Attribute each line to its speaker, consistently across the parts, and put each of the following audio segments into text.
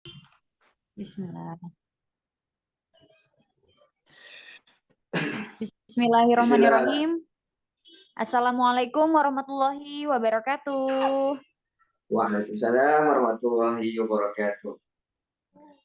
Speaker 1: Bismillah.
Speaker 2: Bismillah.
Speaker 1: Bismillahirrahmanirrahim. Assalamualaikum warahmatullahi wabarakatuh.
Speaker 2: Waalaikumsalam warahmatullahi wabarakatuh.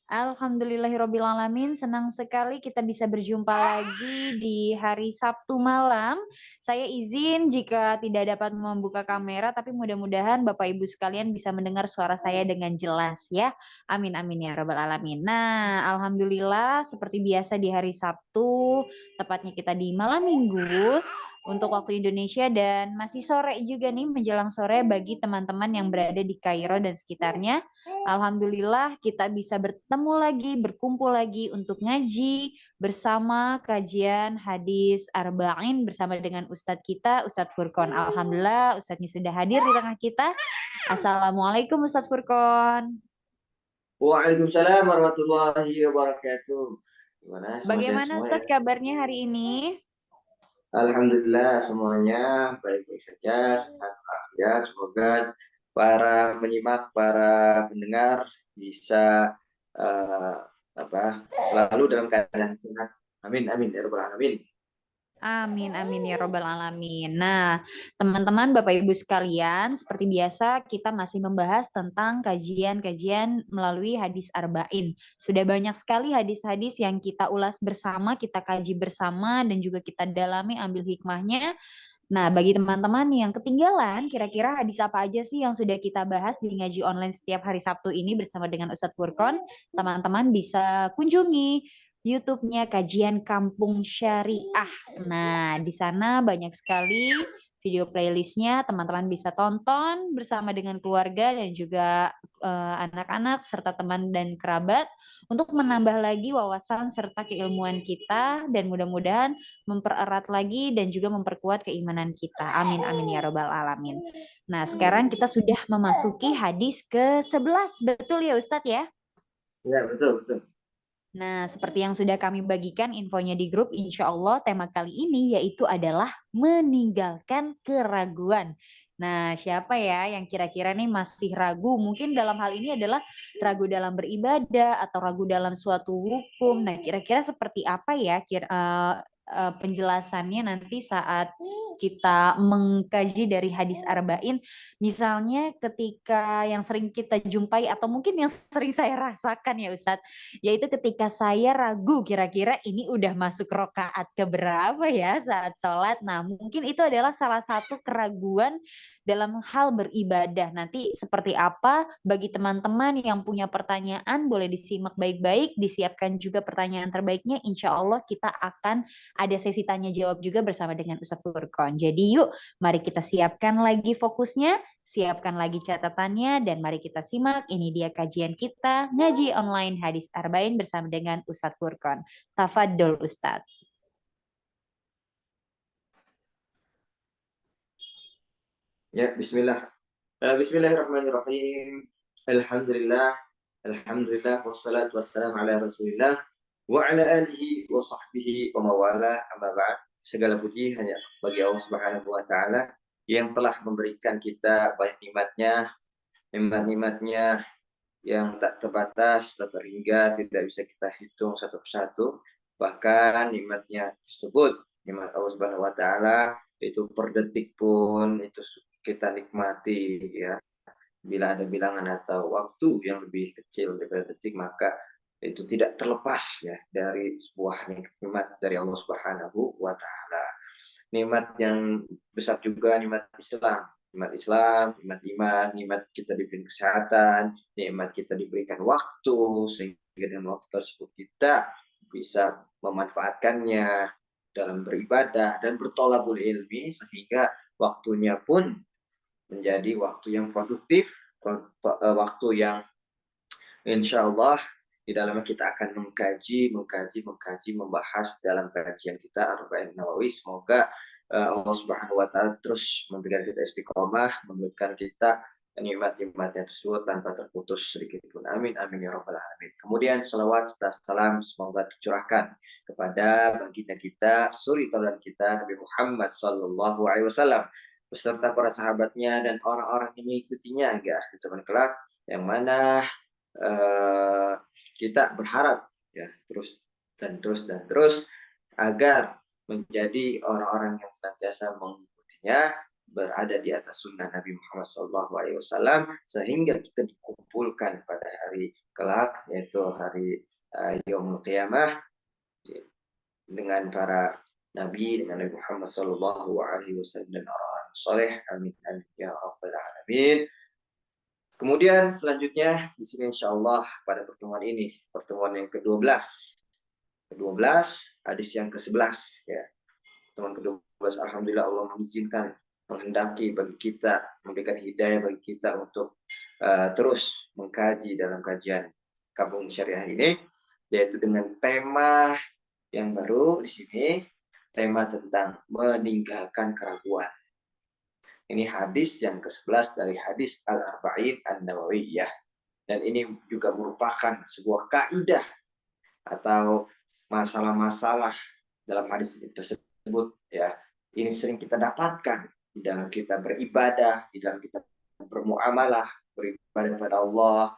Speaker 1: Alhamdulillahirrabbilalamin. Senang sekali kita bisa berjumpa lagi di hari Sabtu malam. Saya izin jika tidak dapat membuka kamera, tapi mudah-mudahan Bapak Ibu sekalian bisa mendengar suara saya dengan jelas ya. Amin amin ya rabbal alamin. Nah, alhamdulillah seperti biasa di hari Sabtu, tepatnya kita di malam Minggu untuk waktu Indonesia dan masih sore juga nih menjelang sore bagi teman-teman yang berada di Kairo dan sekitarnya. Alhamdulillah kita bisa bertemu lagi, berkumpul lagi untuk ngaji bersama kajian hadis Arba'in bersama dengan Ustadz kita, Ustadz Furqon. Alhamdulillah Ustadznya sudah hadir di tengah kita. Assalamualaikum Ustadz Furqon.
Speaker 2: Waalaikumsalam warahmatullahi wabarakatuh. Gimana? Semua sehat
Speaker 1: Bagaimana
Speaker 2: semua ya?
Speaker 1: Ustadz kabarnya hari ini?
Speaker 2: Alhamdulillah semuanya baik-baik saja, sehat ya. Semoga para penyimak, para pendengar bisa uh, selalu dalam keadaan sehat. Amin amin ya rabbal alamin.
Speaker 1: Amin, amin ya robbal alamin. Nah, teman-teman, Bapak Ibu sekalian, seperti biasa kita masih membahas tentang kajian-kajian melalui hadis Arba'in. Sudah banyak sekali hadis-hadis yang kita ulas bersama, kita kaji bersama, dan juga kita dalami ambil hikmahnya. Nah, bagi teman-teman yang ketinggalan, kira-kira hadis apa aja sih yang sudah kita bahas di ngaji online setiap hari Sabtu ini bersama dengan Ustadz Furqon? Teman-teman bisa kunjungi YouTube-nya Kajian Kampung Syariah. Nah, di sana banyak sekali video playlistnya, teman-teman bisa tonton bersama dengan keluarga dan juga anak-anak serta teman dan kerabat untuk menambah lagi wawasan serta keilmuan kita dan mudah-mudahan mempererat lagi dan juga memperkuat keimanan kita. Amin amin ya robbal alamin. Nah, sekarang kita sudah memasuki hadis ke-11. Betul ya Ustadz ya?
Speaker 2: Ya betul betul.
Speaker 1: Nah, seperti yang sudah kami bagikan infonya di grup, insya Allah tema kali ini yaitu adalah meninggalkan keraguan. Nah, siapa ya yang kira-kira nih masih ragu? Mungkin dalam hal ini adalah ragu dalam beribadah atau ragu dalam suatu hukum. Nah, kira-kira seperti apa ya penjelasannya nanti saat kita mengkaji dari hadis Arba'in. Misalnya ketika yang sering kita jumpai atau mungkin yang sering saya rasakan ya Ustadz, yaitu ketika saya ragu kira-kira ini udah masuk rokaat keberapa ya saat sholat. Nah, mungkin itu adalah salah satu keraguan dalam hal beribadah. Nanti seperti apa bagi teman-teman yang punya pertanyaan boleh disimak baik-baik, disiapkan juga pertanyaan terbaiknya. Insya Allah kita akan ada sesi tanya jawab juga bersama dengan Ustadz Furqon. Jadi yuk, mari kita siapkan lagi fokusnya, siapkan lagi catatannya, dan mari kita simak. Ini dia kajian kita, ngaji online hadis Arba'in bersama dengan Ustadz Furqon. Tafadol Ustadz.
Speaker 2: Ya bismillah. Bismillahirrahmanirrahim. Alhamdulillah. Alhamdulillah wassalatu wassalamu ala Rasulillah wa ala alihi wa sahbihi wa mawala amma ba'd. Segala puji hanya bagi Allah Subhanahu wa taala yang telah memberikan kita banyak nikmat-nikmatnya yang tak terbatas, tak terhingga, tidak bisa kita hitung satu persatu. Bahkan nikmatnya tersebut, nikmat Allah Subhanahu wa taala itu per detik pun itu kita nikmati ya. Bila ada bilangan atau waktu yang lebih kecil daripada detik, maka itu tidak terlepas ya dari sebuah nikmat dari Allah Subhanahu wa taala. Nikmat yang besar juga nikmat Islam. Nikmat Islam, nikmat iman, nikmat kita diberi kesehatan, nikmat kita diberikan waktu sehingga dengan waktu tersebut kita bisa memanfaatkannya dalam beribadah dan bertolabul ilmi sehingga waktunya pun menjadi waktu yang produktif, waktu yang insya Allah di dalamnya kita akan mengkaji, membahas dalam kajian kita Arba'in Nawawi. Semoga Allah Subhanahu Wa Taala terus memberikan kita istiqomah, memberikan kita nikmat-nikmatnya tersebut tanpa terputus sedikit pun. Amin, amin ya rabbal alamin. Kemudian salawat serta salam semoga tercurahkan kepada baginda kita, suri taulan kita Nabi Muhammad Sallallahu Alaihi Wasallam beserta para sahabatnya dan orang-orang yang mengikutinya hingga akhir zaman kelak, yang mana kita berharap ya terus agar menjadi orang-orang yang senantiasa mengikutinya, berada di atas sunnah Nabi Muhammad SAW, sehingga kita dikumpulkan pada hari kelak, yaitu hari Yaumul Qiyamah, dengan para Nabi, dengan Nabi Muhammad SAW dan orang-orang soleh. Amin amin ya rabbal alamin. Kemudian selanjutnya di sini insya Allah pada pertemuan ini, pertemuan yang ke-12, hadis yang ke-11 ya. Pertemuan ke-12, alhamdulillah Allah mengizinkan, menghendaki bagi kita, memberikan hidayah bagi kita untuk terus mengkaji dalam kajian Kampung Syariah ini, yaitu dengan tema yang baru di sini, tema tentang meninggalkan keraguan. Ini hadis yang ke-11 dari hadis Al-Arba'in An-Nawawiyah. Dan ini juga merupakan sebuah kaidah atau masalah-masalah dalam hadis tersebut ya. Ini sering kita dapatkan di dalam kita beribadah, di dalam kita bermuamalah, beribadah kepada Allah,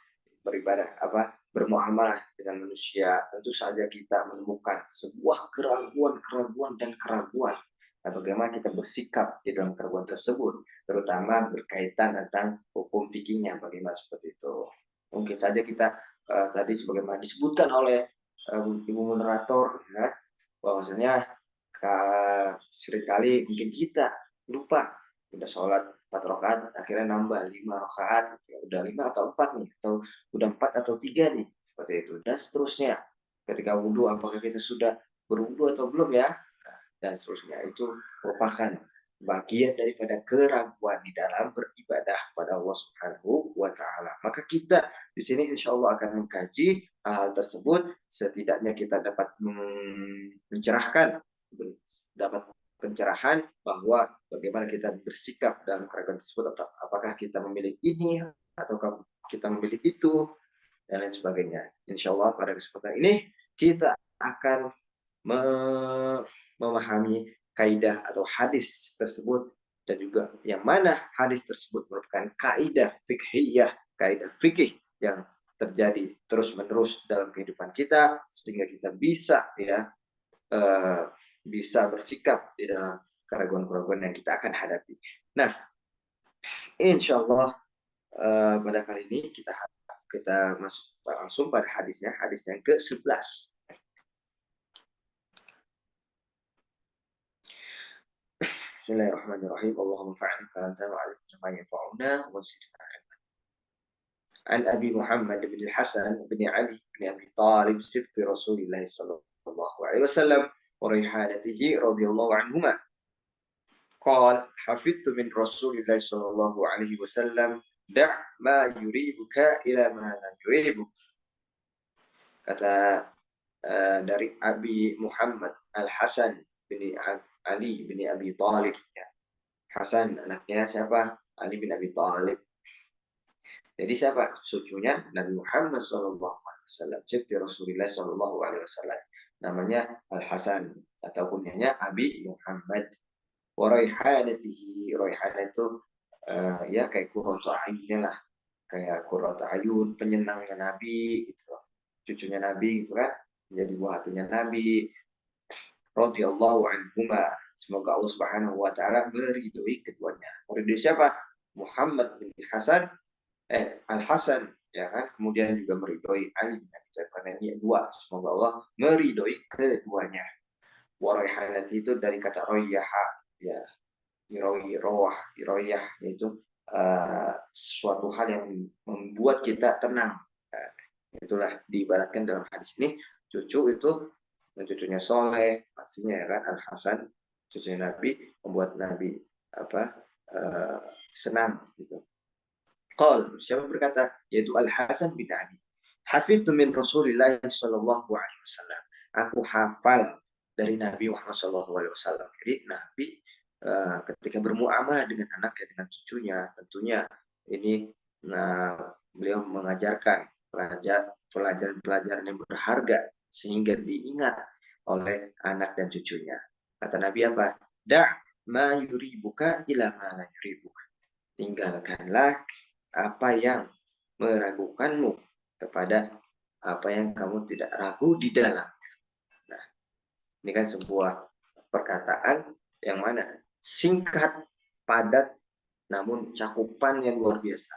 Speaker 2: bermuamalah dengan manusia. Tentu saja kita menemukan sebuah keraguan dan keraguan. Nah, bagaimana kita bersikap di dalam keraguan tersebut, terutama berkaitan tentang hukum fikihnya, bagaimana seperti itu. Mungkin saja kita tadi sebagaimana disebutkan oleh Ibu moderator, ya, bahwasanya seringkali mungkin kita lupa, udah sholat 4 rakaat, akhirnya nambah 5 rakaat, ya, udah 5 atau 4 nih, atau udah 4 atau 3 nih, seperti itu, dan seterusnya. Ketika wudhu, apakah kita sudah berwudhu atau belum ya, dan seterusnya. Itu merupakan bagian daripada keraguan di dalam beribadah pada Allah Subhanahu wa Ta'ala. Maka kita di sini insya Allah akan mengkaji hal tersebut, setidaknya kita dapat mencerahkan, dapat pencerahan bahwa bagaimana kita bersikap dalam keraguan tersebut, atau apakah kita memilih ini atau kita memilih itu, dan lain sebagainya. Insya Allah pada kesempatan ini kita akan memahami kaidah atau hadis tersebut, dan juga yang mana hadis tersebut merupakan kaidah fikhiyah, kaidah fikih yang terjadi terus-menerus dalam kehidupan kita, sehingga kita bisa bisa bersikap di dalam keraguan-keraguan yang kita akan hadapi. Nah, insya Allah pada kali ini kita masuk langsung pada hadisnya, hadis yang ke-11. Bismillahirrahmanirrahim. Allahumma fa'alna kalamtana wa alimna ma yanfa'una wa zidna ilma. An Abi Muhammad bin Al-Hasan bin Ali bin Abi Talib sifti Rasulillah sallallahu alaihi wasallam wa rihalatihi radhiyallahu anhuma. Qala hafidtu min Rasulillah sallallahu alaihi wasallam da' ma yuribuka ila ma la yuribuk. Kata dari Abi Muhammad Al-Hasan bin Ali bin Abi Talib. Ya. Hasan anaknya siapa? Ali bin Abi Talib. Jadi siapa? Cucunya Nabi Muhammad SAW. Cipti Rasulullah SAW. Namanya Al-Hasan. Atau kunyanya Abi Muhammad. Waraihanatihi. Raihanah itu ya kayak kurratu ayunnya lah. Kayak kurratu ayun, penyenangnya Nabi. Gitu. Cucunya Nabi gitu kan. Menjadi buah hatinya Nabi. Radhiyallahu anhuma. Semoga Allah Subhanahu wa Ta'ala meridhoi keduanya. Meridhoi siapa? Muhammad bin Hasan, Al-Hasan, ya kan? Kemudian juga meridhoi Ali bin Abi Thalib, karena ini dua. Semoga Allah meridhoi keduanya. Waraihanati itu dari kata royaha, ya. Royah, yaitu suatu hal yang membuat kita tenang. Itulah diibaratkan dalam hadis ini, cucu itu, cucunya soleh, pastinya ya kan, Al-Hasan, cucunya Nabi, membuat Nabi senang gitu. Qal, siapa berkata, yaitu Al-Hasan bin Ali. Hafidtu min Rasulillah sallallahu alaihi wasallam. Aku hafal dari Nabi Muhammad sallallahu alaihi wasallam. Jadi Nabi ketika bermuamalah dengan anaknya, dengan cucunya, tentunya ini beliau mengajarkan pelajaran-pelajaran yang berharga sehingga diingat oleh anak dan cucunya. Kata Nabi apa? Da' ma yuribuka ila ma la yuribuka. Tinggalkanlah apa yang meragukanmu kepada apa yang kamu tidak ragu di dalam. Nah, ini kan sebuah perkataan yang mana singkat, padat, namun cakupannya luar biasa.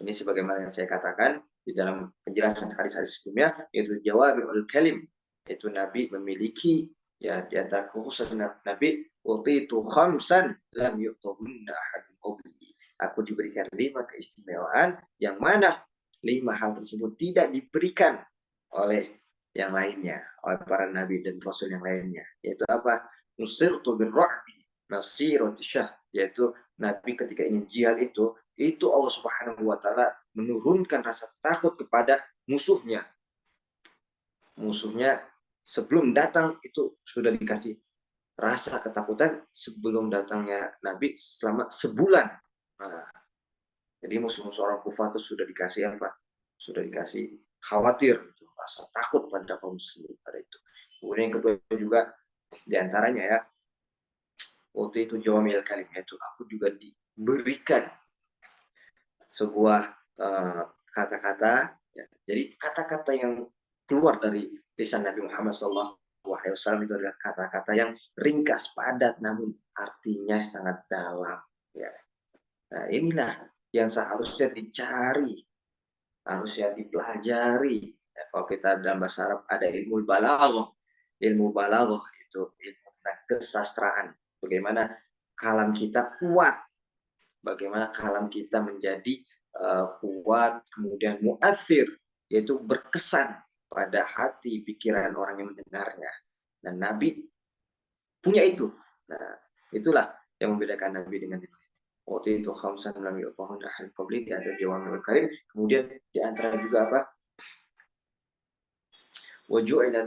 Speaker 2: Ini sebagaimana yang saya katakan di dalam penjelasan hadis-hadis sebelumnya, yaitu jawami'ul kalim, yaitu Nabi memiliki ya di antara kekhususan Nabi, utitu khamsan lam yu'tahunna ahadun qabli. Aku diberikan 5 keistimewaan yang mana 5 hal tersebut tidak diberikan oleh yang lainnya, oleh para nabi dan rasul yang lainnya. Yaitu apa? Nusirtu birra'bi nasirati syah, yaitu Nabi ketika ingin jihad itu Allah Subhanahu wa taala menurunkan rasa takut kepada musuhnya. Musuhnya sebelum datang itu sudah dikasih rasa ketakutan sebelum datangnya Nabi selama sebulan. Nah, jadi musuh-musuh orang kufar itu sudah dikasih apa? Sudah dikasih khawatir, gitu, rasa takut pada kaum muslimin pada itu. Kemudian yang kedua juga diantaranya ya, waktu itu jawamil kalim, yaitu aku juga diberikan sebuah kata-kata, ya. Jadi kata-kata yang keluar dari lisan Nabi Muhammad SAW itu adalah kata-kata yang ringkas, padat, namun artinya sangat dalam. Ya. Nah, inilah yang seharusnya dicari, harusnya dipelajari. Ya, kalau kita dalam bahasa Arab ada ilmu balaghah. Ilmu balaghah itu ilmu tentang kesastraan. Bagaimana kalam kita kuat, bagaimana kalam kita menjadi kuat, kemudian mu'athir, yaitu berkesan pada hati, pikiran orang yang mendengarnya. Dan Nabi punya itu. Nah, itulah yang membedakan Nabi dengan itu. Waktu itu khamsan lam yu'tahunna ahadun qabli, di antara jawami'ul kalim. Kemudian di antara juga apa? Waju'ilat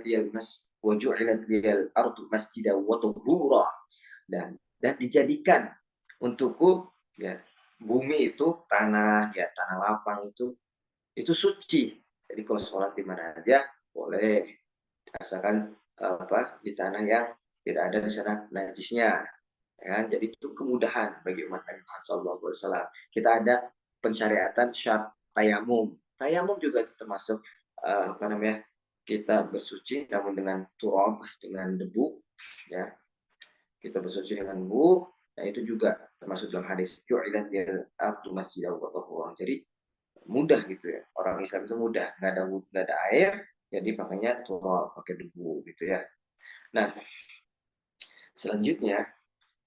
Speaker 2: liyal ardu masjidan wa tuhura. Dan dijadikan untukku ya bumi itu tanah ya tanah lapang itu suci. Jadi kalau sholat di mana aja boleh, asalkan apa di tanah yang tidak ada di sana najisnya. Ya, jadi itu kemudahan bagi umat Nabi Muhammad SAW. Kita ada pensyariatan syarat tayamum. Tayamum juga itu termasuk apa namanya, kita bersuci namun dengan turab, dengan debu, ya kita bersuci dengan debu. Nah itu juga termasuk dalam hadis ju'ilat lil ardu masjidan wa tahura. Jadi mudah gitu ya, orang Islam itu mudah, nggak ada air, jadi makanya turab, pakai debu gitu ya. Nah selanjutnya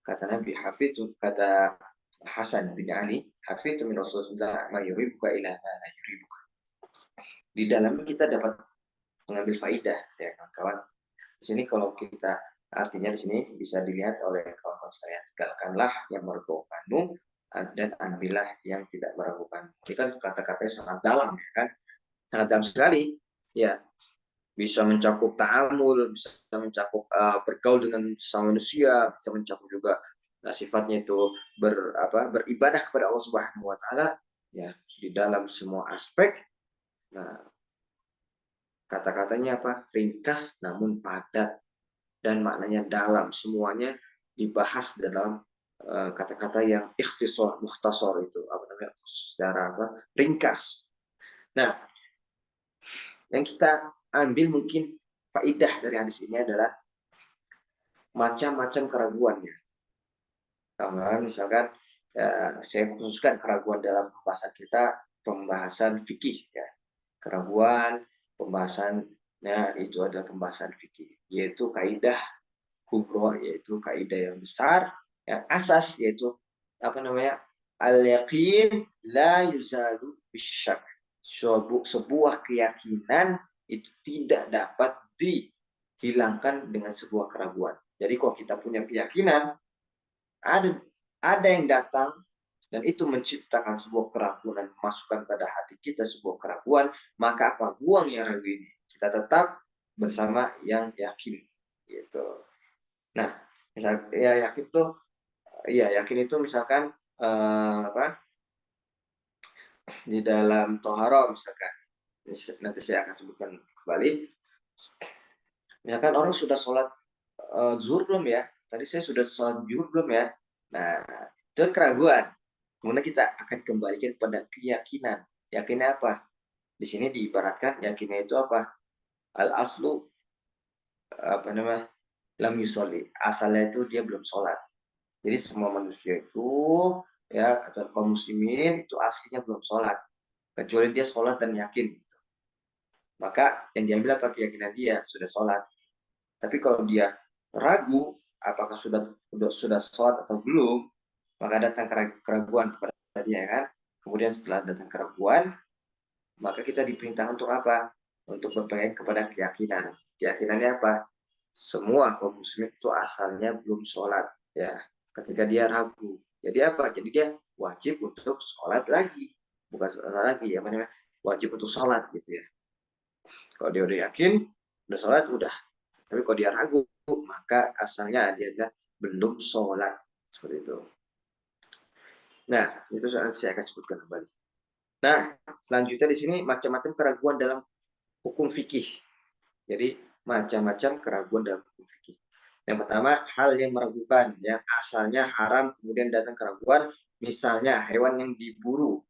Speaker 2: kata Nabi Hafidh, kata Hasan bin Ali, Hafidh min Rasulullah ma yuribuka ila ma la yuribuka. Di dalamnya kita dapat mengambil faidah ya kawan-kawan. Di sini kalau kita artinya di sini bisa dilihat oleh kawan-kawan sekalian, tinggalkanlah yang meragukanmu dan ambillah yang tidak meragukan. Ini kan kata-katanya sangat dalam ya kan, sangat dalam sekali ya, bisa mencakup ta'amul, bisa mencakup bergaul dengan sesama manusia, bisa mencakup juga sifatnya itu beribadah kepada Allah Subhanahu wa taala ya di dalam semua aspek. Nah, kata-katanya apa? Ringkas namun padat dan maknanya dalam, semuanya dibahas dalam kata-kata yang ikhtisar, mukhtasar itu apa namanya? Secara apa? Ringkas. Nah, yang kita ambil mungkin faidah dari hadis ini adalah macam-macam keraguannya. Misalkan saya khususkan keraguan dalam pembahasan kita, pembahasan fikih ya. Keraguan pembahasannya itu adalah pembahasan fikih, yaitu kaidah kubro, yaitu kaidah yang besar, yang asas, yaitu apa namanya, al-yaqin la yuzalu bisyak. Sebuah keyakinan itu tidak dapat dihilangkan dengan sebuah keraguan. Jadi kalau kita punya keyakinan, ada yang datang dan itu menciptakan sebuah keraguan dan memasukkan pada hati kita sebuah keraguan, maka apa? Buang yang ragu ini. Kita tetap bersama yang yakin. Gitu. Nah, ya yakin tuh, ya yakin itu misalkan di dalam toharo misalkan. Nanti saya akan sebutkan kembali. Misalkan orang sudah sholat zuhur belum ya? Tadi saya sudah sholat zuhur belum ya? Nah, itu keraguan. Kemudian kita akan kembalikan pada keyakinan. Yakinnya apa? di sini diibaratkan yakinnya itu apa? Al aslu apa namanya? Lam yusolli. Asalnya itu dia belum sholat. Jadi semua manusia itu ya atau kaum muslimin itu aslinya belum sholat kecuali dia sholat dan yakin. Maka yang diambil apa keyakinan dia sudah sholat. Tapi kalau dia ragu apakah sudah sholat atau belum, maka datang keraguan kepada dia kan. Kemudian setelah datang keraguan, maka kita diperintah untuk apa? Untuk berpegang kepada keyakinan. Keyakinannya apa? Semua kaum muslim itu asalnya belum sholat ya. Ketika dia ragu, jadi apa? Jadi dia wajib untuk sholat lagi, bukan sholat lagi ya, namanya wajib untuk sholat gitu ya. Kalau dia udah yakin, udah sholat udah. Tapi kalau dia ragu, maka asalnya dia belum sholat seperti itu. Nah, itu saya akan sebutkan kembali. Nah, selanjutnya di sini macam-macam keraguan dalam hukum fikih. Jadi macam-macam keraguan dalam hukum fikih. Yang pertama, hal yang meragukan, yang asalnya haram kemudian datang keraguan, misalnya hewan yang diburu,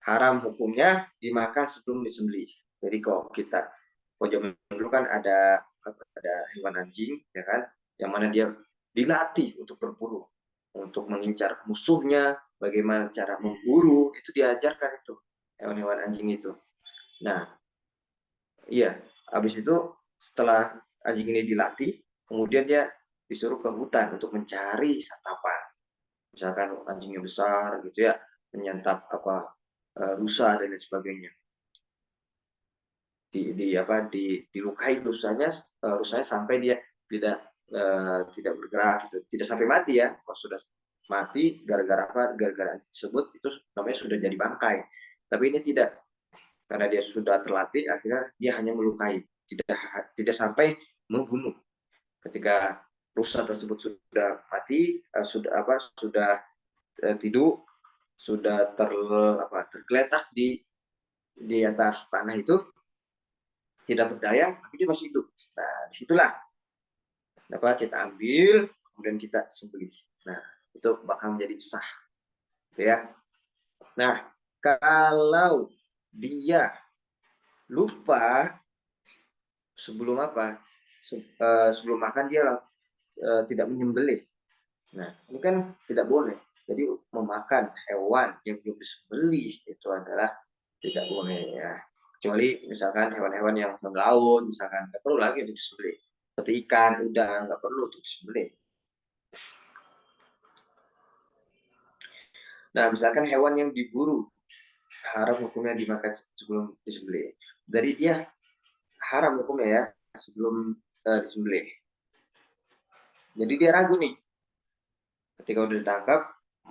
Speaker 2: haram hukumnya dimakan sebelum disembelih. Jadi kalau zaman dulu kan ada hewan anjing, ya kan, yang mana dia dilatih untuk berburu, untuk mengincar musuhnya, bagaimana cara memburu, itu diajarkan itu hewan-hewan anjing itu. Nah, iya, habis itu setelah anjing ini dilatih, kemudian dia disuruh ke hutan untuk mencari santapan. Misalkan anjingnya besar gitu ya, menyantap apa rusa dan lain sebagainya. Dilukai rusanya sampai dia tidak bergerak gitu. Tidak sampai mati ya. Kalau sudah mati gara-gara apa? Gara-gara tersebut itu namanya sudah jadi bangkai. Tapi ini tidak, karena dia sudah terlatih, akhirnya dia hanya melukai, tidak sampai membunuh. Ketika rusa tersebut sudah mati, sudah tidur, sudah tergeletak di atas tanah itu, tidak berdaya, tapi dia masih hidup. Nah, disitulah kita ambil, kemudian kita sembelih. Nah, itu bakal menjadi sah, gitu ya. Nah, kalau dia lupa sebelum sebelum makan dia tidak menyembelih. Nah, ini kan tidak boleh. Jadi memakan hewan yang belum disembelih itu adalah tidak boleh ya. Kecuali misalkan hewan-hewan yang melaut, misalkan nggak perlu lagi untuk disembelih. Seperti ikan, udang nggak perlu untuk disembelih. Nah, misalkan hewan yang diburu, haram hukumnya dimakan sebelum disembelih. Jadi dia haram hukumnya ya sebelum disembelih. Jadi dia ragu nih, ketika udah ditangkap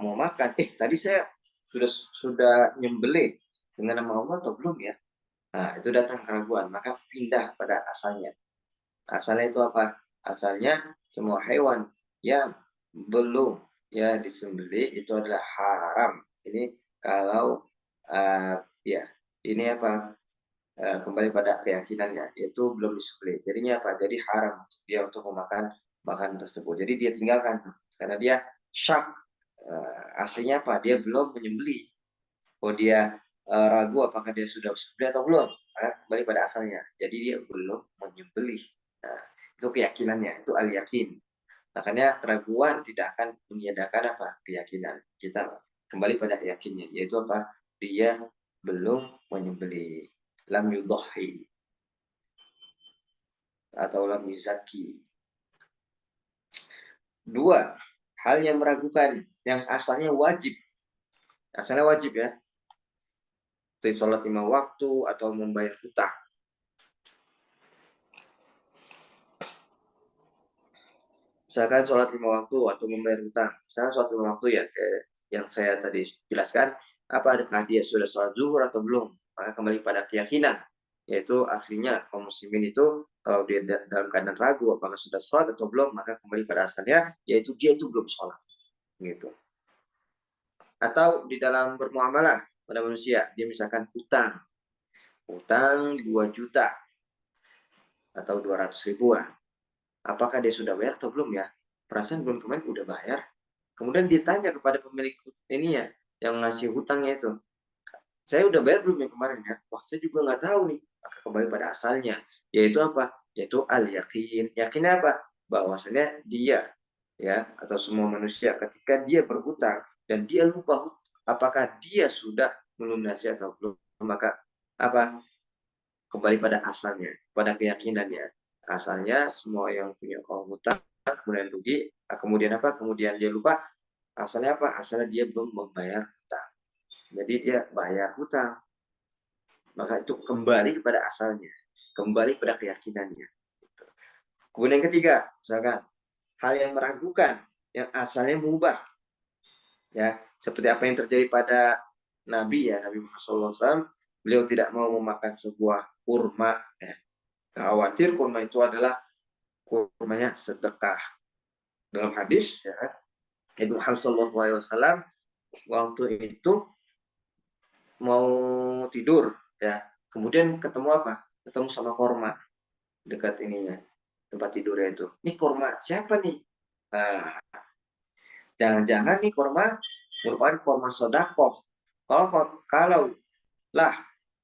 Speaker 2: mau makan, tadi saya sudah nyembelih dengan nama Allah atau belum ya? Nah, itu datang keraguan, maka pindah pada asalnya. Asalnya itu apa? Asalnya semua hewan yang belum ya disembelih itu adalah haram. Ini kalau ya ini apa? Kembali pada keyakinannya, yaitu belum disembelih. Jadinya apa? Jadi haram untuk dia untuk memakan makanan tersebut. Jadi dia tinggalkan karena dia syak. Aslinya apa? Dia belum menyembelih. Oh dia ragu apakah dia sudah disembelih atau belum? Kembali pada asalnya. Jadi dia belum menyembelih. Nah, itu keyakinannya, itu al-yakin. Makanya keraguan tidak akan meniadakan apa? Keyakinan. Kita kembali pada yakinnya, yaitu apa? Dia belum menyembelih. Lam yudhi atau lam yuzaki. Dua, hal yang meragukan yang asalnya wajib. Asalnya wajib ya. Seperti sholat 5 waktu atau membayar hutang. Misalkan sholat 5 waktu atau membayar hutang. Misalkan sholat 5 waktu ya, kayak yang saya tadi jelaskan, apakah dia sudah sholat zuhur atau belum? Maka kembali pada keyakinan, yaitu aslinya kaum muslimin itu kalau dia dalam keadaan ragu apakah sudah sholat atau belum, maka kembali pada asalnya, yaitu dia itu belum sholat. Gitu. Atau di dalam bermuamalah pada manusia, dia misalkan hutang 2 juta atau 200 ribuan. Apakah dia sudah bayar atau belum ya? Perasaan belum, kemarin udah bayar. Kemudian ditanya kepada pemilik ini ya, yang ngasih hutangnya itu, Saya udah bayar belum yang kemarin ya? Wah, saya juga nggak tahu nih. Maka kembali pada asalnya, yaitu apa? Yaitu al-yakin. Yakinnya apa? Bahwasanya dia ya atau semua manusia ketika dia berhutang dan dia lupa apakah dia sudah melunasi atau belum, maka apa? Kembali pada asalnya, pada keyakinannya. Asalnya semua yang punya hutang kemudian rugi, kemudian apa? Kemudian dia lupa. Asalnya apa? Asalnya dia belum membayar hutang. Jadi dia bayar hutang. Maka itu kembali kepada asalnya, kembali pada keyakinannya. Kemudian yang ketiga, misalkan hal yang meragukan, yang asalnya mubah, ya seperti apa yang terjadi pada Nabi ya, Nabi Muhammad SAW, beliau tidak mau memakan sebuah kurma, ya. Khawatir kurma itu adalah kurmanya sedekah. Dalam hadis, ya, Nabi Muhammad SAW waktu itu mau tidur, ya, kemudian ketemu apa? Ketemu sama kurma dekat ininya, tempat tidurnya itu. Ini kurma siapa nih? Nah, jangan-jangan nih kurma merupakan kurma sodakoh. Kalau lah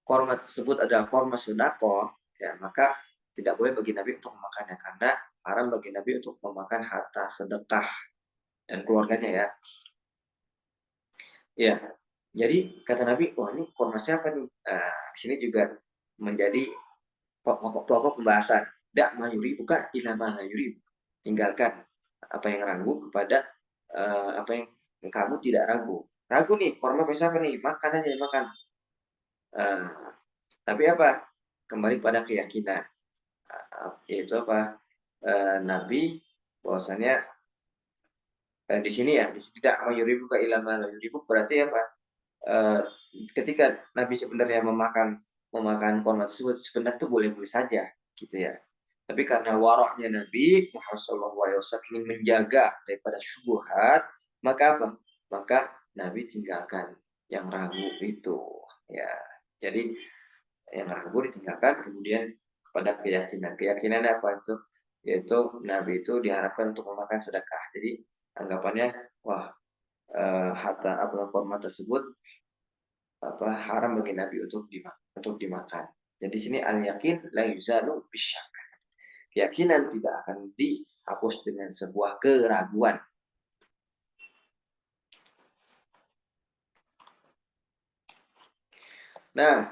Speaker 2: kurma tersebut adalah kurma sodakoh, ya maka tidak boleh bagi Nabi untuk memakannya karena haram bagi Nabi untuk memakan harta sedekah dan keluarganya ya. Ya, jadi kata Nabi, wah ini kurma siapa nih? Nah, di sini juga menjadi pokok pembahasan. Dak mayuri buka ilama layuri. Tinggalkan apa yang ragu kepada apa yang kamu tidak ragu. Ragu nih, kurma siapa nih? Makan aja, makan. Uh, tapi apa? Kembali pada keyakinan. Yaitu apa? Nabi bahwasanya di sini ya, di sini tidak mayuri buka ilama layuri berarti apa? Uh, ketika Nabi sebenarnya memakan korban tersebut sebenarnya itu boleh-boleh saja gitu ya. Tapi karena waraknya Nabi Muhammad SAW ingin menjaga daripada syubhat, maka apa? Maka Nabi tinggalkan yang ragu itu ya. Jadi yang ragu ditinggalkan kemudian kepada keyakinan. Keyakinan apa itu? Yaitu Nabi itu diharapkan untuk memakan sedekah. Jadi anggapannya wah harta apa korma tersebut apa haram bagi Nabi untuk dimakan. Jadi sini al yakin la yuzalu bisyak. Keyakinan tidak akan dihapus dengan sebuah keraguan. Nah,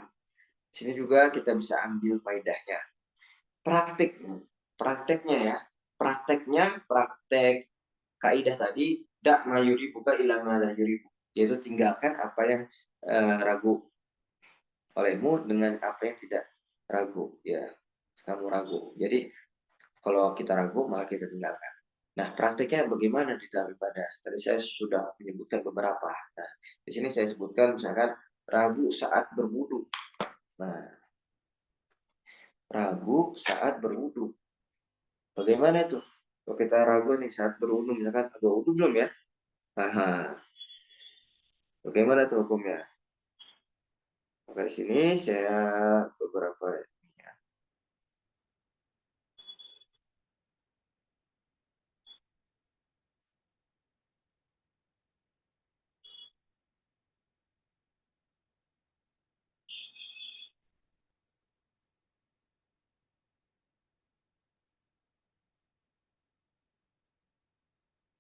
Speaker 2: sini juga kita bisa ambil faedahnya. Praktik, prakteknya ya. Praktek kaidah tadi dak mayuri buka ilama la yuri, yaitu tinggalkan apa yang ragu olehmu dengan apa yang tidak ragu ya, kamu ragu. Jadi kalau kita ragu maka kita tinggalkan. Nah, praktiknya bagaimana di dalam ibadah? Tadi saya sudah menyebutkan beberapa. Nah, di sini saya sebutkan misalkan ragu saat berwudu. Nah, ragu saat berwudu. Bagaimana itu? Kalau kita ragu nih saat berwudu, misalkan ada wudu belum ya? Nah, bagaimana tuh hukumnya? Maka di sini saya beberapa ya.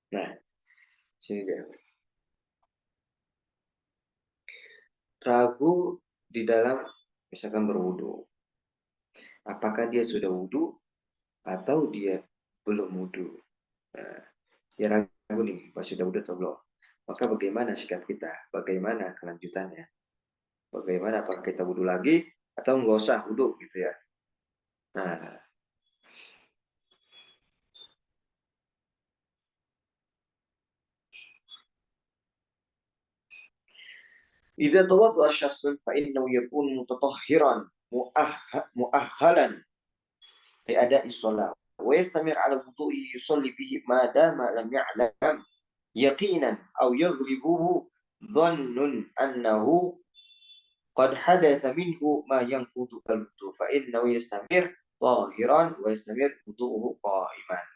Speaker 2: Nah, sini dia. Ragu di dalam misalkan berwudu. Apakah dia sudah wudu atau dia belum wudu? Nah, dia ragu nih, masih sudah wudu atau belum? Maka bagaimana sikap kita? Bagaimana kelanjutannya? Bagaimana apakah kita wudu lagi atau nggak usah wudu gitu ya? Nah, idza tawadda syakhsun fa innahu yakun mutatahhiran mu'ahhalan li ada'i shalah wa yastamir ala wudu'i yusalli bihi ma dama lam ya'lam yaqinan aw yaghlibuhu dhannun annahu qad hadatsa minhu ma yanqudu al-wudu fa innahu yastamir tahiran wa yastamir wudu'uhu qa'iman.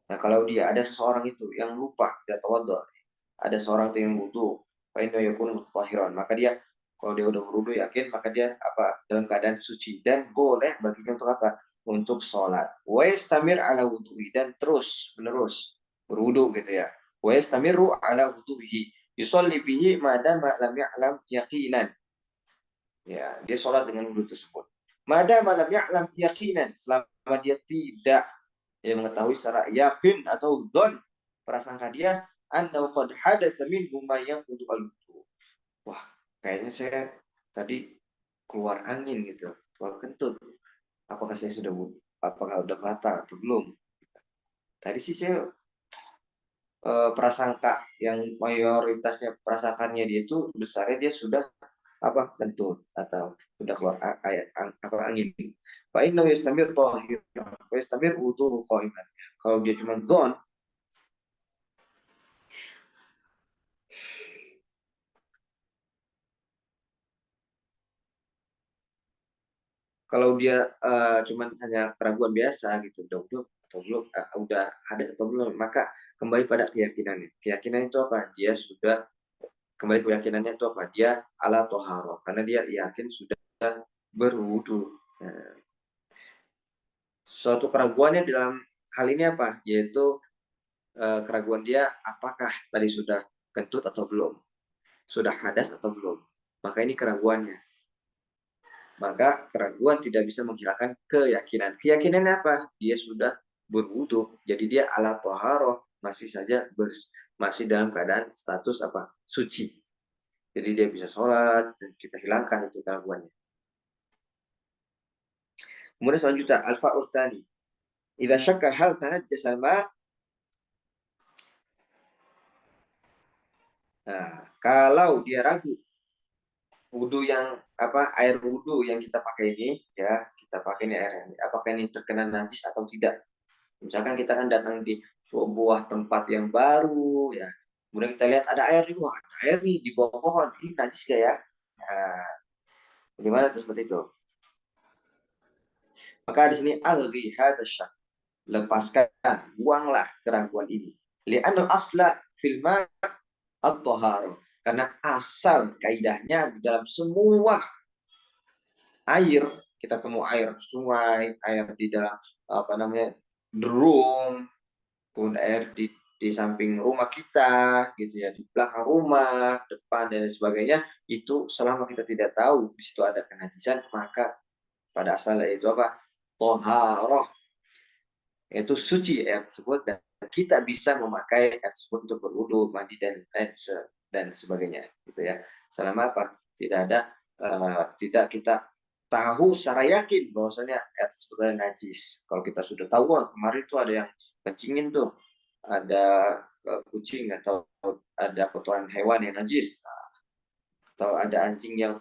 Speaker 2: Nah, kalau dia ada seseorang itu yang lupa tidak tawadhu, ada seorang itu yang wudu, fa innahu yakunu mutahhiran. Maka dia kalau dia udah berwudu yakin, maka dia dalam keadaan suci dan boleh baginya untuk apa? Untuk sholat. Wa yastamir ala wudu'i, dan terus menerus berwudu gitu ya. Wa yastamiru ala wudu'ihi yusolli bihi madama lam ya'lam yaqinan. Ya, dia sholat dengan wudu tersebut. Madama lam ya'lam yaqinan, selama dia tidak mengetahui secara yakin atau dzon, prasangka dia annahu qad hadatsa minhu ma yanqudu al-wudu. Wah, kayaknya saya tadi keluar angin gitu, keluar kentut. Apakah saya sudah apakah udah batal atau belum? Tadi sih saya prasangka yang mayoritasnya prasangkanya dia itu besarnya dia sudah kentut atau sudah keluar angin. Fa inna yastamir tahir wa yastamir wudu qa'iman. Kalau dia cuma dzon, kalau dia cuman hanya keraguan biasa gitu, udah atau belum, udah ada atau belum, maka kembali pada keyakinannya. Keyakinan itu apa? Dia sudah kembali keyakinannya itu apa? Dia ala toharo, karena dia yakin sudah berwudu. Nah, suatu keraguannya dalam hal ini apa? Yaitu keraguan dia apakah tadi sudah kentut atau belum, sudah hadas atau belum. Maka ini keraguannya. Maka keraguan tidak bisa menghilangkan keyakinan. Keyakinannya apa? Dia sudah berwudu, jadi dia ala toharoh, masih dalam keadaan status suci. Jadi dia bisa sholat dan kita hilangkan itu keraguannya. Kemudian selanjutnya al-fa'u tsani. Idza syakka hal tanajjasa al-ma'. Nah, kalau dia ragu wudu yang air wudu yang kita pakai ini ya, kita pakai ini air ini, apakah ini terkena najis atau tidak? Misalkan kita kan datang di sebuah tempat yang baru ya, kemudian kita lihat ada air nih, wah ada air nih di bawah pohon, ini najis gak ya? Nah, bagaimana tuh seperti itu? Maka di sini alghi hadasyak, lepaskan, buanglah keraguan ini. Li'anul asla fil ma' at-taharah. Karena asal kaidahnya di dalam semua air, kita temu air sungai, air di dalam drum, kemudian air di samping rumah kita, gitu ya, di belakang rumah, depan dan sebagainya, itu selama kita tidak tahu di situ ada kenajisan, maka pada asalnya itu toharoh, yaitu suci air tersebut, dan kita bisa memakai air tersebut untuk berwudu, mandi dan sebagainya, gitu ya. Selama tidak ada tidak kita tahu secara yakin bahwasanya air tersebut adalah najis. Kalau kita sudah tahu, kemarin tuh ada yang kencingin tuh, ada kucing atau ada kotoran hewan yang najis, atau ada anjing yang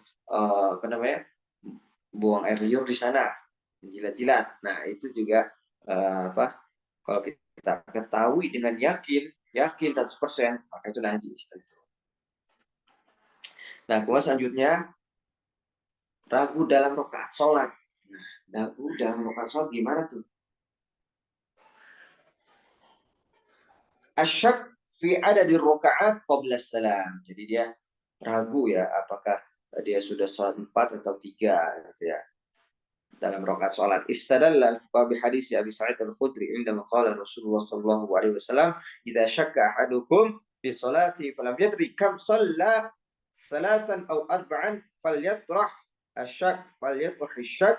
Speaker 2: buang air liur di sana, jilat-jilat. Nah, itu juga kalau kita ketahui dengan yakin 100%, maka itu najis. Nah, kemudian selanjutnya ragu dalam rakaat sholat. Nah, ragu dalam rakaat sholat gimana tuh? Asyak fi adadi rakaat qabla salam. Jadi dia ragu ya, apakah dia sudah sholat 4 atau 3 gitu ya, dalam rakaat sholat. Istadalla al-fuqaha bi hadis Abi Sa'id al-Khudri indama qala Rasulullah sallallahu alaihi wasallam, "Idza syakka ahadukum fi salati falam yadri kam shalla thalathan aw arba'an falyatrah asyak falyatrah asyak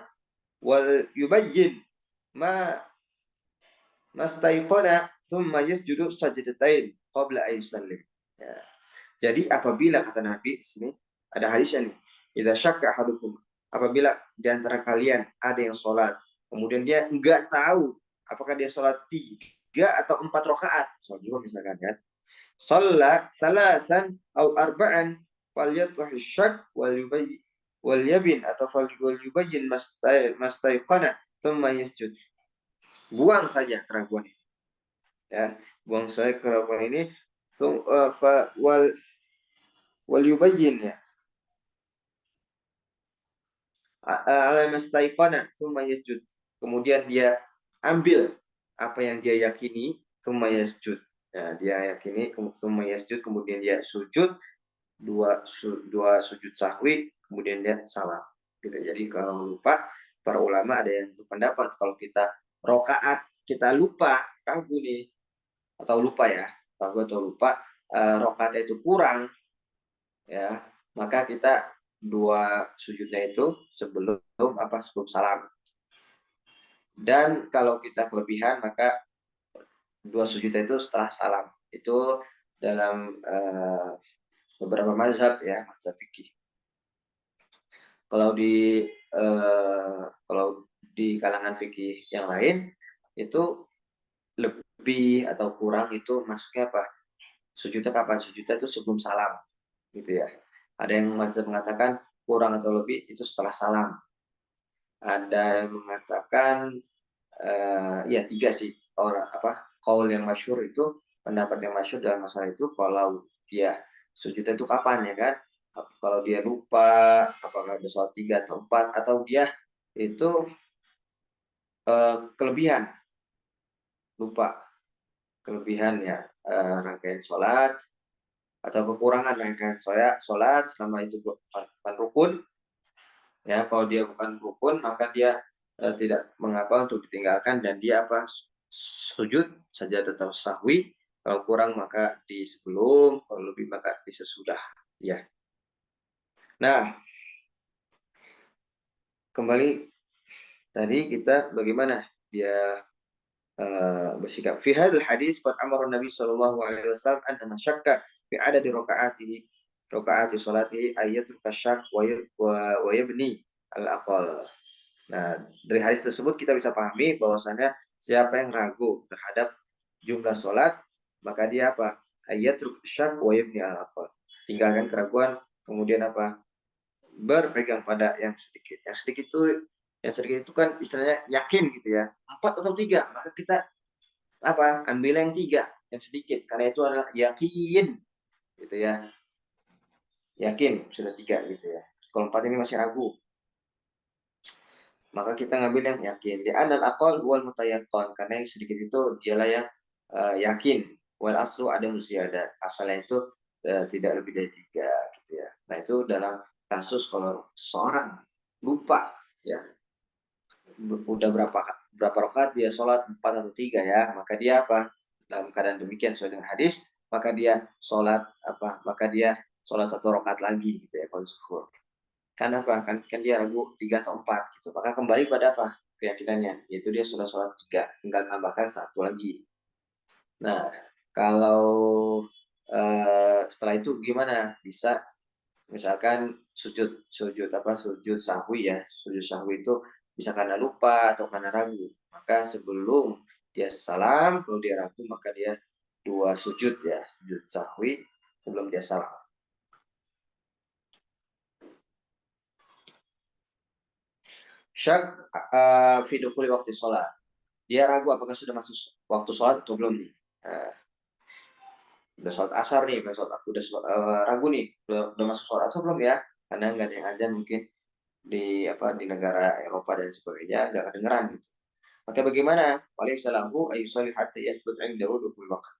Speaker 2: wal yubayyin ma mastaiqana thumma yasjudu sajdatain qabla an yusallim." Ya. Jadi apabila kata Nabi di sini ada hadisnya nih, idza syakka ahadukum, apabila di antara kalian ada yang sholat, kemudian dia enggak tahu apakah dia sholat 3 atau 4 rakaat, sholat juga misalkan kan, sholat salasan au arba'an falyatrah syak wal yabin atau wal yubayyin mastaiqana thumma yasjud. Buang saja keraguan ini. Ya, buang saja keraguan ini. Wal yubayyin ya. Kemudian dia ambil apa yang dia yakini, thumma yasjud. Ya, dia yakini, thumma yasjud, kemudian dia sujud. dua sujud sahwi, kemudian dia salam. Gitu. Jadi kalau lupa, para ulama ada yang berpendapat kalau kita rokaat kita lupa, ragu nih, atau lupa ya, ragu atau lupa, rokaatnya itu kurang, ya, maka kita dua sujudnya itu sebelum salam. Dan kalau kita kelebihan, maka dua sujudnya itu setelah salam. Itu dalam beberapa mazhab ya, mazhab fikih. Kalau di kalangan fikih yang lain itu lebih atau kurang itu masuknya apa? Sujudnya kapan? Sujudnya itu sebelum salam, gitu ya. Ada yang masih mengatakan kurang atau lebih itu setelah salam. Ada yang mengatakan ya tiga sih orang kaul yang masyhur itu, pendapat yang masyhur dalam masalah itu kalau dia sujudnya itu kapan ya kan? Kalau dia lupa, apakah ada sholat 3 atau 4, atau dia itu kelebihan, lupa kelebihan ya, rangkaian sholat, atau kekurangan rangkaian sholat selama itu bukan rukun. Ya, kalau dia bukan rukun, maka dia tidak mengapa untuk ditinggalkan, dan dia sujud saja tetap sahwi. Kalau kurang maka di sebelum, kalau lebih maka di sesudah. Ya. Nah, kembali tadi kita bagaimana dia bersikap. Fi hadzal hadis qad amara Nabi sallallahu alaihi wasallam an man syakka fi adadi rakaati salatihi ayatul kasyak wa yabni al-aqal. Nah, dari hadis tersebut kita bisa pahami bahwasanya siapa yang ragu terhadap jumlah sholat, maka dia ayatul kasyak wa yabni al-aqal. Tinggalkan keraguan, kemudian berpegang pada yang sedikit. Yang sedikit itu kan istilahnya yakin gitu ya. 4 atau 3, maka kita ambil yang 3, yang sedikit, karena itu adalah yakin gitu ya. Yakin sudah 3 gitu ya. Kalau 4 ini masih ragu, maka kita ngambil yang yakin. Di anal aqal wal mutayaqqan, karena yang sedikit itu dialah yang yakin. Wal aslu ada musyahadah, asalnya itu tidak lebih dari 3 gitu ya. Nah, itu dalam kasus kalau seorang lupa ya, udah berapa rakaat dia sholat, 4 atau 3 ya, maka dia dalam keadaan demikian sesuai dengan hadis, maka dia sholat maka dia sholat 1 rakaat lagi gitu ya kalau zuhur. Kan kan dia ragu 3 atau 4 gitu, maka kembali pada keyakinannya, yaitu dia sudah sholat 3, tinggal tambahkan 1 lagi. Nah, kalau setelah itu gimana? Bisa misalkan sujud sahwi ya. Sujud sahwi itu bisa karena lupa atau karena ragu. Maka sebelum dia salam, kalau dia ragu maka dia 2 sujud ya, sujud sahwi sebelum dia salam. Syak fi dukhuli waktu sholat. Dia ragu apakah sudah masuk waktu sholat atau belum nih. Udah sholat asar nih, ragu nih, udah masuk sholat asar belum ya? Karena nggak ada yang azan mungkin di negara Eropa dan sebagainya, nggak kedengeran gitu. Maka bagaimana? Walaysa lahu ayyusalli hatta yathbut 'indahu dukhul waqt.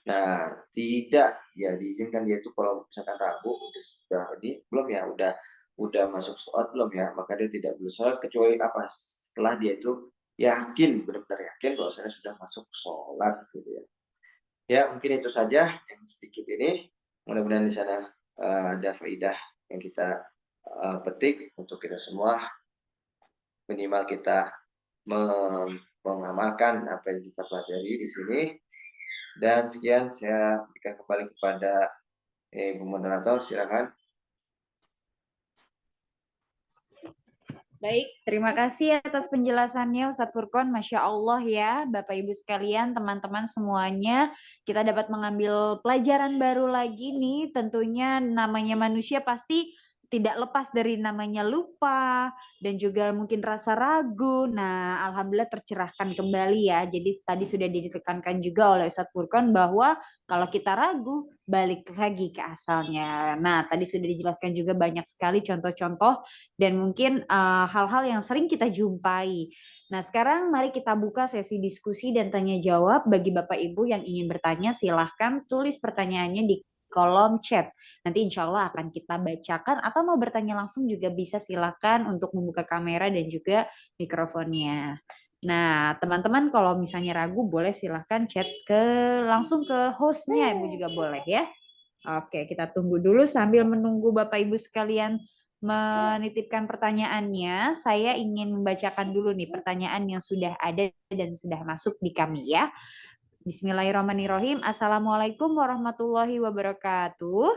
Speaker 2: Nah, tidak ya diizinkan dia itu kalau misalkan ragu belum ya, udah masuk sholat belum ya, maka dia tidak boleh sholat kecuali setelah dia itu yakin, benar-benar yakin bahwasanya sudah masuk sholat gitu ya. Ya, mungkin itu saja yang sedikit ini. Mudah-mudahan di sana ada faidah yang kita petik untuk kita semua. Minimal kita mengamalkan apa yang kita pelajari di sini. Dan sekian, saya berikan kembali kepada Ibu Moderator, silakan.
Speaker 1: Baik, terima kasih atas penjelasannya Ustadz Furqon. Masya Allah ya, Bapak Ibu sekalian, teman-teman semuanya, kita dapat mengambil pelajaran baru lagi nih. Tentunya namanya manusia pasti tidak lepas dari namanya lupa dan juga mungkin rasa ragu. Nah, alhamdulillah tercerahkan kembali ya. Jadi tadi sudah ditekankan juga oleh Ustadz Furqon bahwa kalau kita ragu, balik lagi ke asalnya. Nah, tadi sudah dijelaskan juga banyak sekali contoh-contoh dan mungkin hal-hal yang sering kita jumpai. Nah, sekarang mari kita buka sesi diskusi dan tanya jawab. Bagi Bapak Ibu yang ingin bertanya, silahkan tulis pertanyaannya di kolom chat. Nanti insya Allah akan kita bacakan, atau mau bertanya langsung juga bisa, silakan untuk membuka kamera dan juga mikrofonnya. Nah, teman-teman kalau misalnya ragu boleh silahkan chat langsung ke hostnya, Ibu juga boleh ya. Oke, kita tunggu dulu sambil menunggu Bapak Ibu sekalian menitipkan pertanyaannya. Saya ingin membacakan dulu nih pertanyaan yang sudah ada dan sudah masuk di kami ya. Bismillahirrahmanirrahim. Assalamualaikum warahmatullahi wabarakatuh.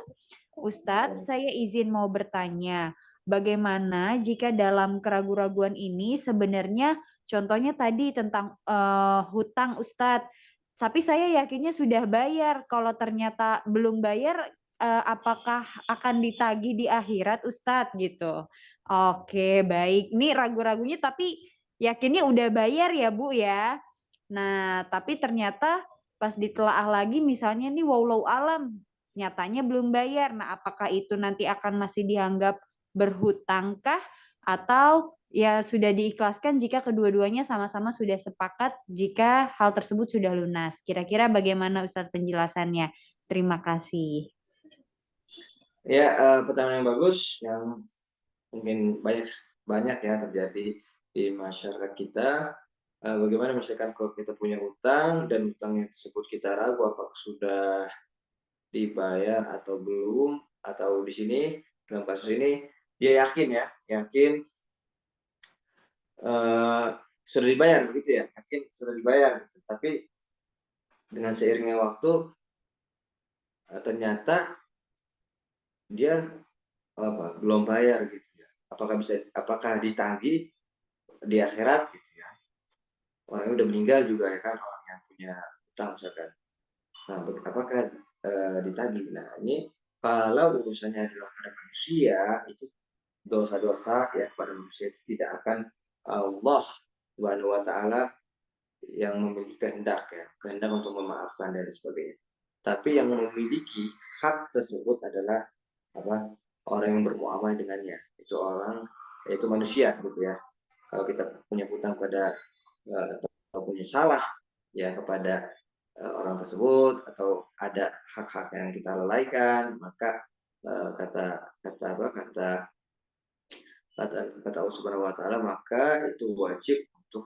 Speaker 1: Ustadz, saya izin mau bertanya, bagaimana jika dalam keraguan-raguan ini sebenarnya contohnya tadi tentang hutang Ustadz, tapi saya yakinnya sudah bayar. Kalau ternyata belum bayar, apakah akan ditagih di akhirat Ustadz gitu? Oke, baik. Ini ragu-ragunya tapi yakinnya udah bayar ya Bu ya. Nah, tapi ternyata pas ditelaah lagi misalnya nih walau alam nyatanya belum bayar. Nah, apakah itu nanti akan masih dianggap berhutangkah, atau ya sudah diikhlaskan jika kedua-duanya sama-sama sudah sepakat jika hal tersebut sudah lunas? Kira-kira bagaimana Ustadz penjelasannya? Terima kasih.
Speaker 2: Ya, pertanyaan yang bagus, yang mungkin banyak ya terjadi di masyarakat kita. Bagaimana misalkan kalau kita punya hutang dan hutang yang tersebut kita ragu apakah sudah dibayar atau belum, atau di sini dalam kasus ini dia yakin sudah dibayar begitu ya, yakin sudah dibayar gitu. Tapi dengan seiringnya waktu ternyata dia belum bayar gitu ya. Apakah ditagih di akhirat gitu ya. Orangnya udah meninggal juga ya kan, orang yang punya hutang misalkan. Nah, apakah ditagih? Nah, ini kalau urusannya adalah pada manusia, itu dosa-dosa ya pada manusia tidak akan Allah Subhanahu wa taala yang memiliki kehendak untuk memaafkan dan sebagainya. Tapi yang memiliki hak tersebut adalah orang yang bermuamalah dengannya. Itu manusia gitu ya. Kalau kita punya hutang pada atau punya salah ya kepada orang tersebut, atau ada hak-hak yang kita lalaikan, maka kata Allah Subhanahu wa taala, maka itu wajib untuk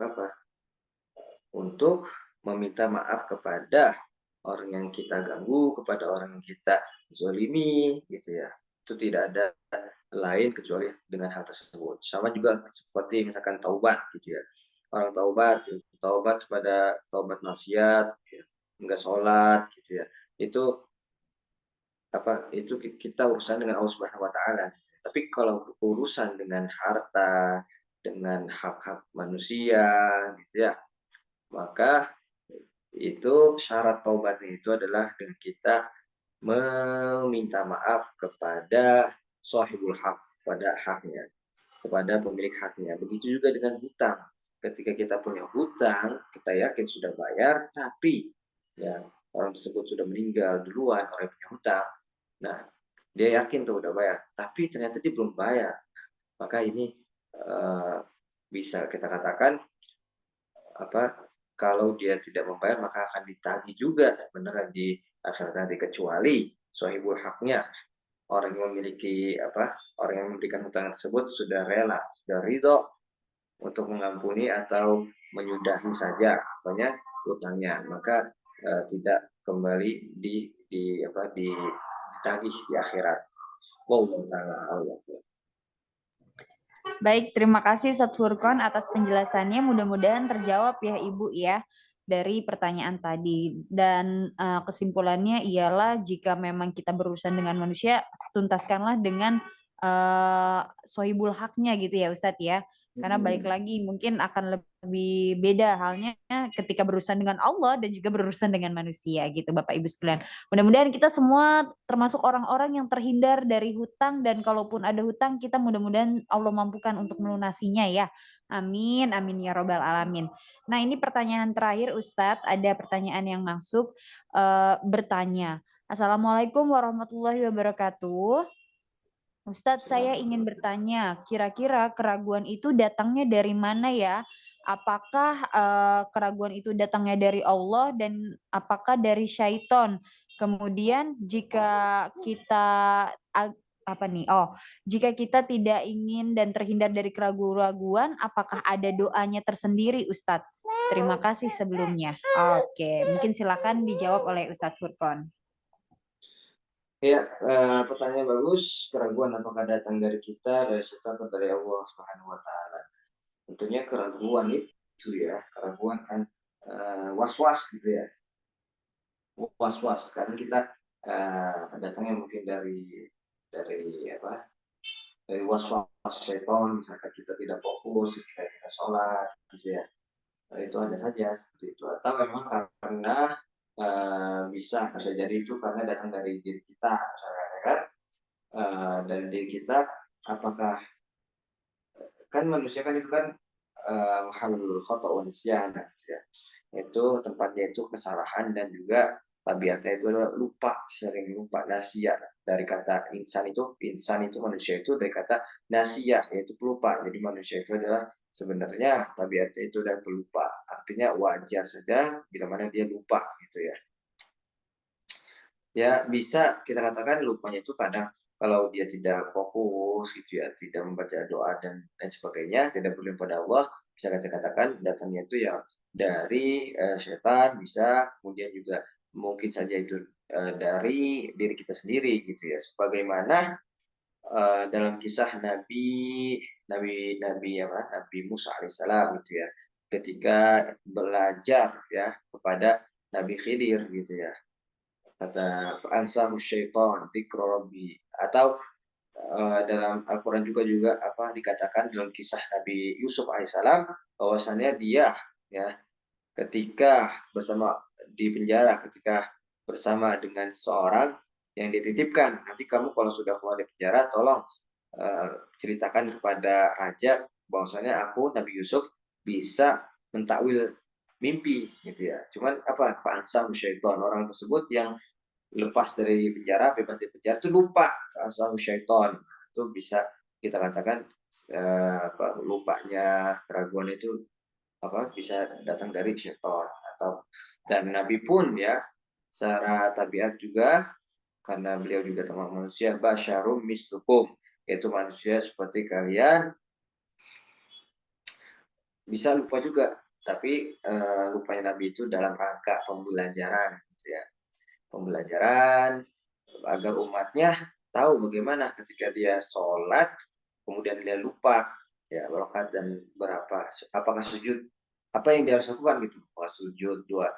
Speaker 2: untuk meminta maaf kepada orang yang kita ganggu, kepada orang yang kita zolimi gitu ya. Itu tidak ada lain kecuali dengan hal tersebut. Sama juga seperti misalkan taubat gitu ya. Orang taubat pada taubat maksiat, ya, enggak sholat gitu ya. Itu itu kita urusan dengan Allah Subhanahu wa taala. Tapi kalau urusan dengan harta, dengan hak-hak manusia gitu ya, maka itu syarat taubatnya itu adalah dengan kita meminta maaf kepada sahibul hak, pada haknya, kepada pemilik haknya. Begitu juga dengan hutang. Ketika kita punya hutang, kita yakin sudah bayar, tapi ya orang tersebut sudah meninggal duluan, orang yang punya hutang. Nah, dia yakin tuh udah bayar, tapi ternyata dia belum bayar. Maka ini bisa kita katakan kalau dia tidak membayar maka akan ditagih juga sebenarnya di akhirat nanti, kecuali sahibul haknya, orang yang memiliki orang yang memberikan hutang tersebut sudah rela, sudah ridho untuk mengampuni atau menyudahi saja hutangnya, maka tidak kembali ditagih di akhirat. Wallahu taala Allah.
Speaker 1: Baik, terima kasih Ustadz Furqon atas penjelasannya. Mudah-mudahan terjawab ya Ibu ya dari pertanyaan tadi. Dan kesimpulannya ialah jika memang kita berurusan dengan manusia, tuntaskanlah dengan sohibul haknya gitu ya Ustadz ya. Karena balik lagi mungkin akan lebih beda halnya ketika berurusan dengan Allah dan juga berurusan dengan manusia gitu Bapak Ibu sekalian. Mudah-mudahan kita semua termasuk orang-orang yang terhindar dari hutang, dan kalaupun ada hutang kita mudah-mudahan Allah mampukan untuk melunasinya ya. Amin, amin ya robbal alamin. Nah ini pertanyaan terakhir Ustadz, ada pertanyaan yang masuk bertanya. Assalamualaikum warahmatullahi wabarakatuh. Ustadz, saya ingin bertanya, kira-kira keraguan itu datangnya dari mana ya? Apakah keraguan itu datangnya dari Allah dan apakah dari syaiton? Kemudian jika kita apa nih? Oh, jika kita tidak ingin dan terhindar dari keraguan-raguan, apakah ada doanya tersendiri, Ustadz? Terima kasih sebelumnya. Oke, mungkin silakan dijawab oleh Ustadz Furqon.
Speaker 2: Ya, pertanyaan bagus. Keraguan apakah datang dari kita, dari setan, atau dari Allah Subhanahu Wa Taala? Tentunya keraguan itu ya, keraguan kan was-was gitu ya, was-was. Karena kita datangnya mungkin dari apa? Dari was-was setan, misalkan kita tidak fokus ketika kita sholat, gitu ya. Nah, itu ada saja seperti itu. Atau memang karena bisa jadi itu karena datang dari diri kita, misalkan ya kan. Dari diri kita, apakah kan manusia kan itu kan halul khata wa nisyan gitu ya. Itu tempatnya itu kesalahan dan juga tabiatnya itu adalah lupa, sering lupa, nasia. Dari kata insan itu manusia itu dari kata nasia, yaitu pelupa. Jadi manusia itu adalah sebenarnya tabiatnya itu adalah pelupa. Artinya wajar saja bila mana dia lupa gitu ya. Ya bisa kita katakan lupanya itu kadang kalau dia tidak fokus gitu ya, tidak membaca doa dan lain sebagainya, tidak berlindung pada Allah, bisa kita katakan datangnya itu ya dari setan, bisa kemudian juga mungkin saja itu dari diri kita sendiri gitu ya. Sebagaimana dalam kisah Nabi Nabi apa? Nabi Musa alaihissalam gitu ya. Ketika belajar ya kepada Nabi Khidir gitu ya, kata ansahu syaitan dzikra rabbi, atau dalam Al-Qur'an juga apa dikatakan dalam kisah Nabi Yusuf alaihissalam bahwasannya dia ya ketika bersama di penjara, ketika bersama dengan seorang yang dititipkan, nanti kamu kalau sudah keluar dari penjara tolong ceritakan kepada raja bahwasanya aku Nabi Yusuf bisa mentakwil mimpi gitu ya. Cuman apa? Fa'ansam syaitan, orang tersebut yang lepas dari penjara, bebas dari penjara itu lupa asal syaiton. Itu bisa kita katakan lupanya, keraguan itu apa bisa datang dari syaiton. Atau dan Nabi pun ya secara tabiat juga karena beliau juga termasuk manusia basyarum mislukum, yaitu manusia seperti kalian, bisa lupa juga, tapi lupanya Nabi itu dalam rangka pembelajaran gitu ya, pembelajaran agar umatnya tahu bagaimana ketika dia sholat kemudian dia lupa ya rokaat dan berapa, apakah sujud, apa yang dia harus lakukan gitu, sujud dua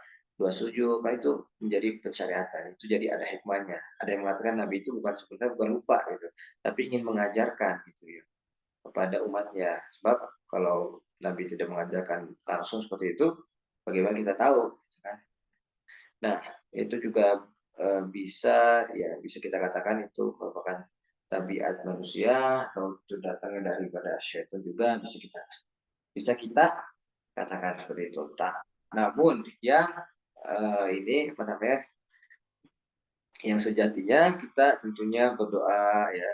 Speaker 2: sujud, nah itu menjadi pensyariatan, itu jadi ada hikmahnya. Ada yang mengatakan Nabi itu sebenarnya bukan lupa gitu, tapi ingin mengajarkan gitu ya kepada umatnya. Sebab kalau Nabi tidak mengajarkan langsung seperti itu, bagaimana kita tahu gitu kan. Nah, itu juga bisa kita katakan itu merupakan tabiat manusia atau itu datangnya daripada syaitan juga bisa kita katakan seperti itu. Namun yang ini apa namanya, yang sejatinya kita tentunya berdoa ya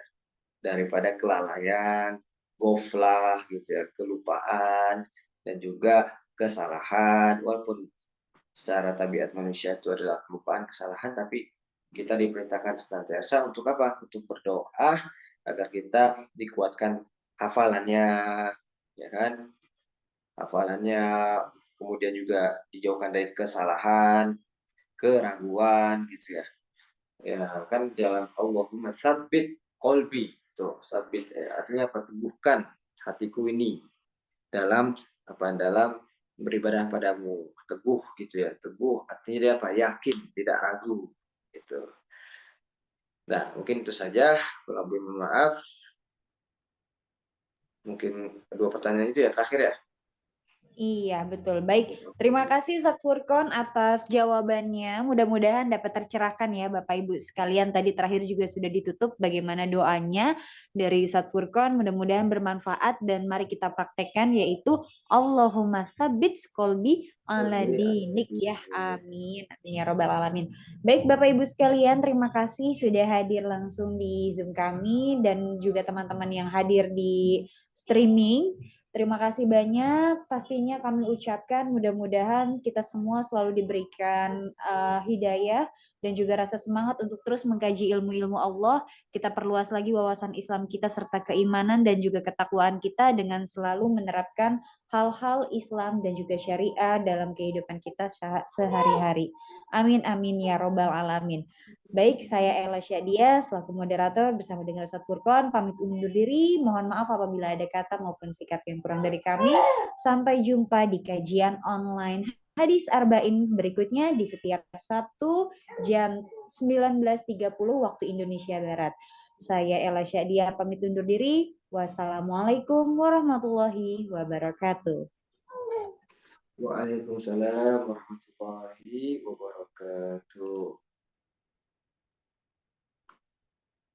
Speaker 2: daripada kelalaian, goflah gitu ya, kelupaan dan juga kesalahan. Walaupun secara tabiat manusia itu adalah kelupaan, kesalahan, tapi kita diperintahkan senantiasa untuk apa? Untuk berdoa agar kita dikuatkan hafalannya, ya kan? Hafalannya, kemudian juga dijauhkan dari kesalahan, keraguan, gitu ya. Ya kan dalam Allahumma sabbit qalbi, tuh sabit artinya perteguhkan hatiku ini dalam dalam beribadah padamu, teguh gitu ya, teguh artinya dia apa, yakin, tidak ragu gitu. Nah mungkin itu saja, kalau belum maaf, mungkin dua pertanyaan itu ya terakhir ya.
Speaker 1: Iya, betul. Baik, terima kasih Ustadz Furqon atas jawabannya. Mudah-mudahan dapat tercerahkan ya Bapak Ibu sekalian. Tadi terakhir juga sudah ditutup bagaimana doanya dari Ustadz Furqon. Mudah-mudahan bermanfaat dan mari kita praktekkan yaitu Allahumma tsabbit qalbi ala dinik ya. Amin. Amin ya robbal alamin. Baik Bapak Ibu sekalian, terima kasih sudah hadir langsung di Zoom kami dan juga teman-teman yang hadir di streaming. Terima kasih banyak. Pastinya kami ucapkan mudah-mudahan kita semua selalu diberikan hidayah dan dan juga rasa semangat untuk terus mengkaji ilmu-ilmu Allah. Kita perluas lagi wawasan Islam kita serta keimanan dan juga ketakwaan kita dengan selalu menerapkan hal-hal Islam dan juga syariah dalam kehidupan kita sehari-hari. Amin amin ya robbal alamin. Baik, saya Ella Syadia selaku moderator bersama dengan Ustadz Furqon pamit undur diri. Mohon maaf apabila ada kata maupun sikap yang kurang dari kami. Sampai jumpa di kajian online Hadis Arba'in berikutnya di setiap Sabtu jam 19.30 waktu Indonesia Barat. Saya Ella Syadia pamit undur diri. Wassalamualaikum warahmatullahi wabarakatuh.
Speaker 2: Waalaikumsalam warahmatullahi wabarakatuh.